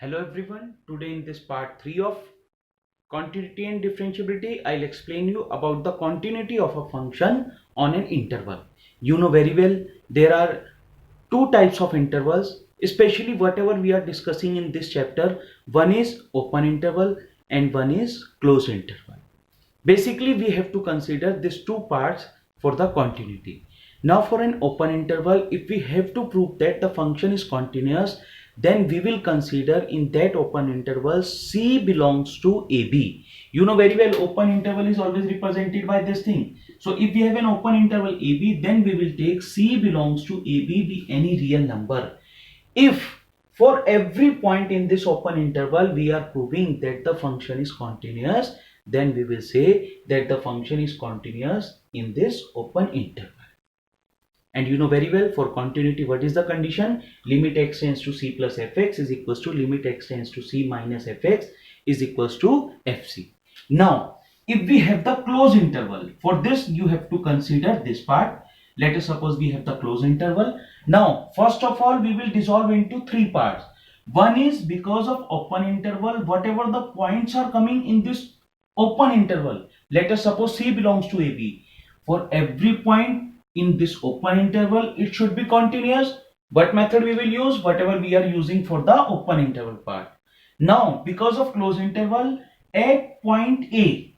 Hello everyone, today in this part 3 of continuity and differentiability, I'll explain you about the continuity of a function on an interval. You know very well there are two types of intervals, especially whatever we are discussing in this chapter. One is open interval and one is closed interval. Basically, we have to consider these two parts for the continuity. Now for an open interval, if we have to prove that the function is continuous, then we will consider in that open interval C belongs to AB. You know very well open interval is always represented by this thing. So if we have an open interval AB, then we will take C belongs to AB be any real number. If for every point in this open interval we are proving that the function is continuous, then we will say that the function is continuous in this open interval. And you know very well for continuity what is the condition? Limit x tends to c plus fx is equals to limit x tends to c minus fx is equals to fc. Now if we have the closed interval, for this you have to consider this part. Let us suppose we have the closed interval. Now first of all we will dissolve into three parts. One is because of open interval, whatever the points are coming in this open interval, let us suppose c belongs to AB. For every point in this open interval it should be continuous. What method we will use? Whatever we are using for the open interval part. Now because of closed interval, at point A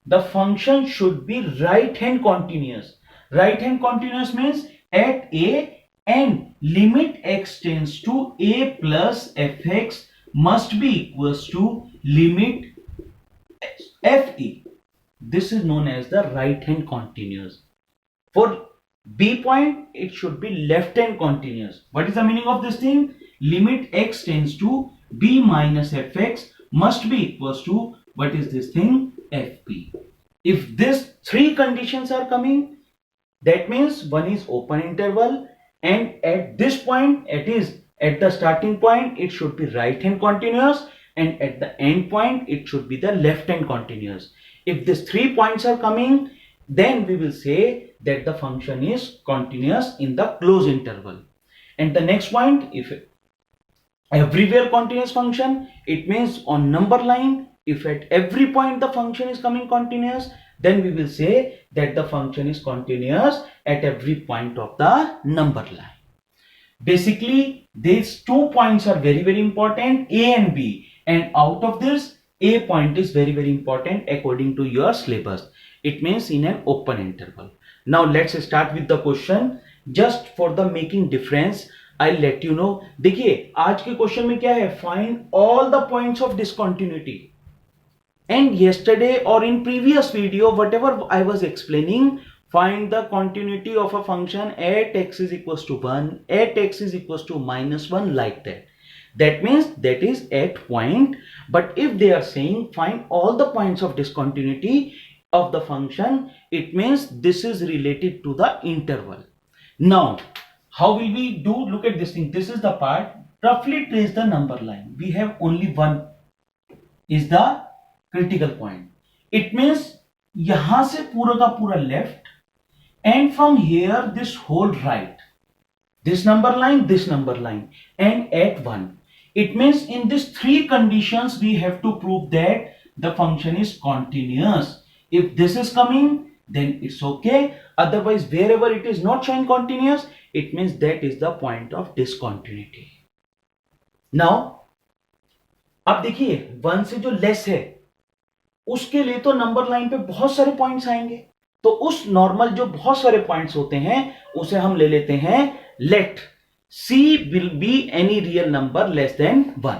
the function should be right hand continuous. Right hand continuous means at A and limit x tends to A plus fx must be equals to limit fe. This is known as the right hand continuous. For B point, it should be left hand continuous. What is the meaning of this thing? Limit x tends to b minus fx must be equals to, what is this thing? Fp. If these three conditions are coming, that means one is open interval, and at this point, it is at the starting point, it should be right hand continuous, and at the end point, it should be the left hand continuous. If these 3 points are coming, then we will say that the function is continuous in the closed interval. And the next point, if everywhere continuous function, it means on number line, if at every point the function is coming continuous, then we will say that the function is continuous at every point of the number line. Basically, these 2 points are very important, A and B, and out of this, A point is very important according to your syllabus. It means in an open interval. Now let's start with the question. Just for the making difference, I'll let you know. देखिए आज के question में क्या है? Find all the points of discontinuity. And yesterday or in previous video, whatever I was explaining, find the continuity of a function at x is equals to 1, at x is equals to minus 1, like that. That means that is at point. But if they are saying find all the points of discontinuity of the function, it means this is related to the interval. Now how will we do? Look at this thing. This is the part. Roughly trace the number line. We have only one is the critical point. It means yahan se pura ka pura left, and from here this whole right, this number line, and at 1. It means in these 3 conditions we have to prove that the function is continuous. If this is coming, then it's okay. Otherwise, wherever it is not showing continuous, it means that is the point of discontinuity. Now, अब देखिए 1 से जो less है उसके लिए तो number line पे बहुत सारे पॉइंट्स आएंगे, तो उस नॉर्मल जो बहुत सारे पॉइंट्स होते हैं उसे हम ले लेते हैं late c will be any real number less than 1.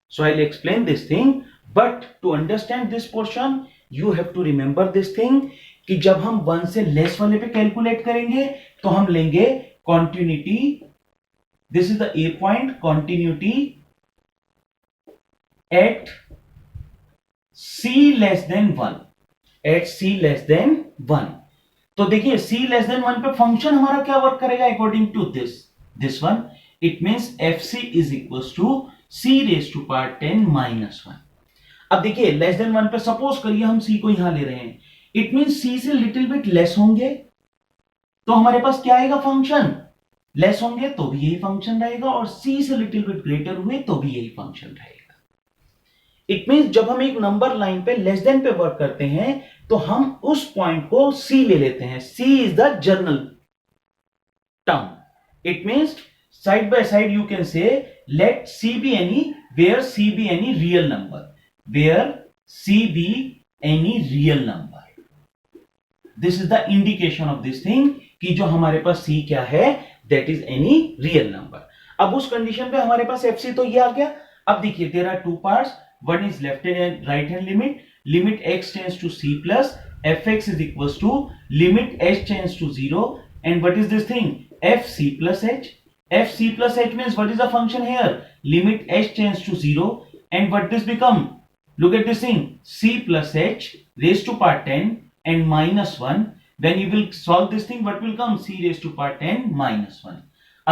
So I'll explain this thing, but to understand this portion you have to remember this thing कि जब हम 1 से लेस वाले पे कैलकुलेट करेंगे तो हम लेंगे continuity. This is the a point, continuity at c less than 1, at c less than 1. तो देखिए c less than 1 पे फंक्शन हमारा क्या वर्क करेगा according to this one. It means fc is equals to c raised to power 10 minus 1. अब देखिए less than 1 पे suppose करिए हम c को यहां ले रहे हैं, इट मींस c से लिटिल बिट लेस होंगे तो हमारे पास क्या आएगा फंक्शन लेस होंगे तो भी यही फंक्शन रहेगा, और c से लिटिल बिट ग्रेटर हुए तो भी यही फंक्शन रहेगा। इट मींस जब हम एक नंबर लाइन पे लेस देन पे वर्क करते हैं तो हम उस पॉइंट को c ले लेते हैं। c is the general term. It means side by side you can say let c be any where c be any real number, where c be any real number. This is the indication of this thing कि जो हमारे पास c क्या है, that is any real number. अब उस condition पे हमारे पास fc तो ये आ गया। अब देखिए there are two parts, one is left hand and right hand limit, limit x tends to c plus fx is equals to limit h tends to 0, and what is this thing, fc plus h. fc plus h means what is the function here, limit h tends to 0, and what this become, look at this thing, c plus h raised to power 10 and minus 1. When you will solve this thing, what will come, c raised to power 10 minus 1.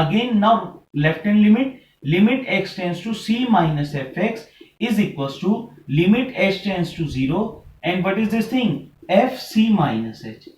Again now left hand limit, limit x tends to c minus fx is equals to limit h tends to 0, and what is this thing, fc minus h.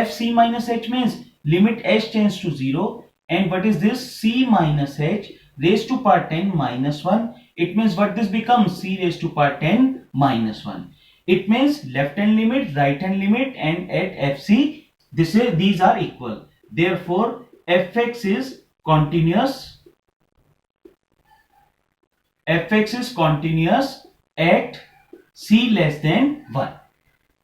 fc minus h means limit h tends to 0, and what is this, c minus h raised to power 10 minus 1. It means what this becomes, c raised to power 10 minus 1. It means left hand limit, right hand limit, and at fc these are equal. Therefore fx is continuous, fx is continuous at c less than 1,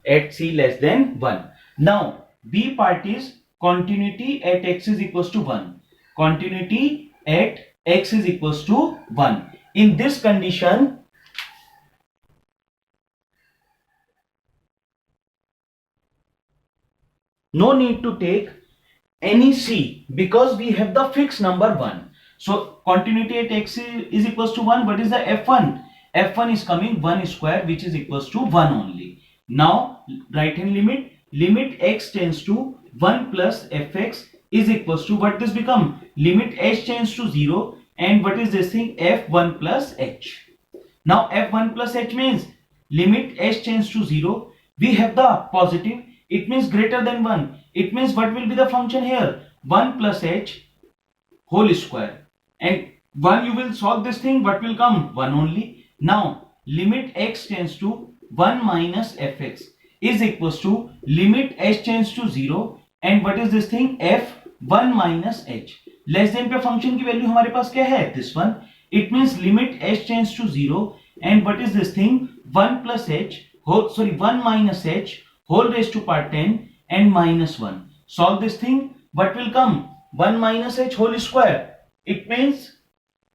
at c less than 1. Now b part is continuity at x is equals to 1, continuity at x is equals to 1. In this condition no need to take any c because we have the fixed number 1. So continuity at x is equals to 1. What is the f1? f1 is coming 1 square, which is equals to 1 only. Now right hand limit, limit x tends to 1 plus fx is equals to, what this become, limit h tends to 0, and what is this thing, f1 plus h. Now f1 plus h means limit h tends to 0, we have the positive, it means greater than 1. It means what will be the function here, 1 plus h whole square, and 1 you will solve this thing, what will come, 1 only. Now limit x tends to 1 minus fx is equals to limit h tends to 0, and what is this thing, f1 minus h. Less than पे function की value हमारे पास क्या है, this one. It means limit h tends to 0, and what is this thing, 1 plus h sorry 1 minus h whole raised to power 10 and minus 1. Solve this thing, what will come, 1 minus h whole square. It means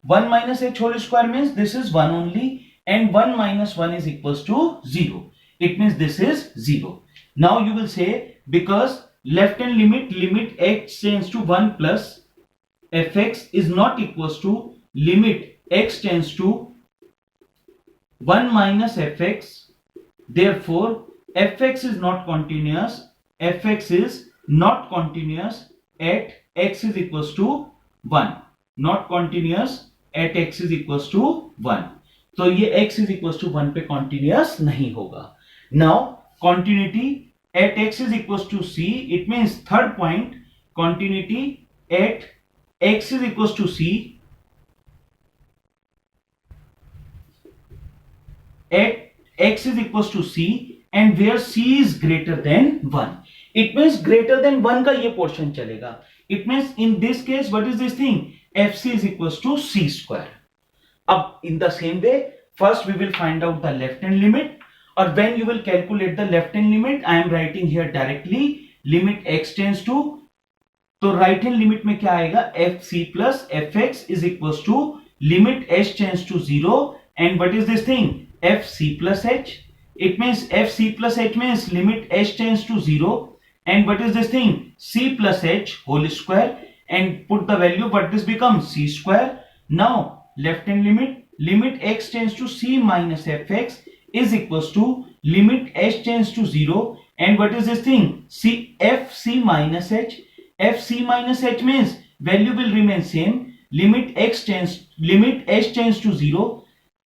1 minus h whole square means this is 1 only, and 1 minus 1 is equals to 0. It means this is 0. Now you will say because left hand limit, limit x tends to 1 plus fx is not equals to limit x tends to 1 minus fx. Therefore fx is not continuous, fx is not continuous at x is equals to 1, not continuous at x is equals to 1. तो ये x is equals to 1 पे continuous नहीं होगा. Now continuity at x is equals to c, it means third point, continuity at x is equals to c, at x is equals to c, and where c is greater than 1. It means greater than 1 का ये portion चलेगा. It means in this case what is this thing, fc is equals to c square. अब in the same way first we will find out the left hand limit, or when you will calculate the left hand limit I am writing here directly limit x tends to, तो right hand limit में क्या आएगा, fc plus fx is equals to limit h tends to 0, and what is this thing, fc plus h. It means fc plus h means limit h tends to 0, and what is this thing, c plus h whole square, and put the value, what this becomes, c square. Now left hand limit, limit x tends to c minus fx is equals to limit h tends to 0, and what is this thing, c fc minus h. fc minus h means value will remain same, limit h tends to 0,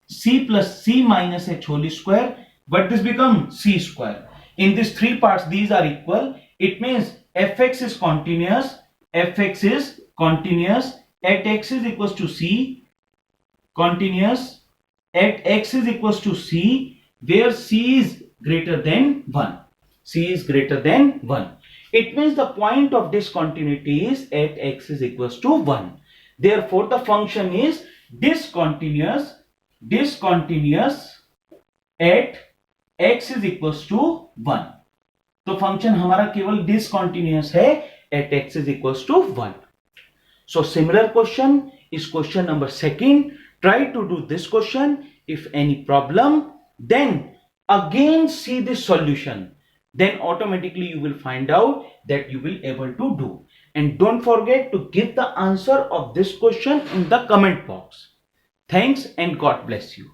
c plus c minus h whole square, but this becomes c square. In these three parts these are equal. It means fx is continuous, fx is continuous at x is equals to c, continuous at x is equals to c, where c is greater than 1. C is greater than 1. It means the point of discontinuity is at x is equals to 1. Therefore, the function is discontinuous at x is equals to 1. तो function हमारा केवल discontinuous है at x is equals to 1. So similar question is question number 2. Try to do this question. If any problem, then again see this solution. Then automatically you will find out that you will able to do. And don't forget to give the answer of this question in the comment box. Thanks and God bless you.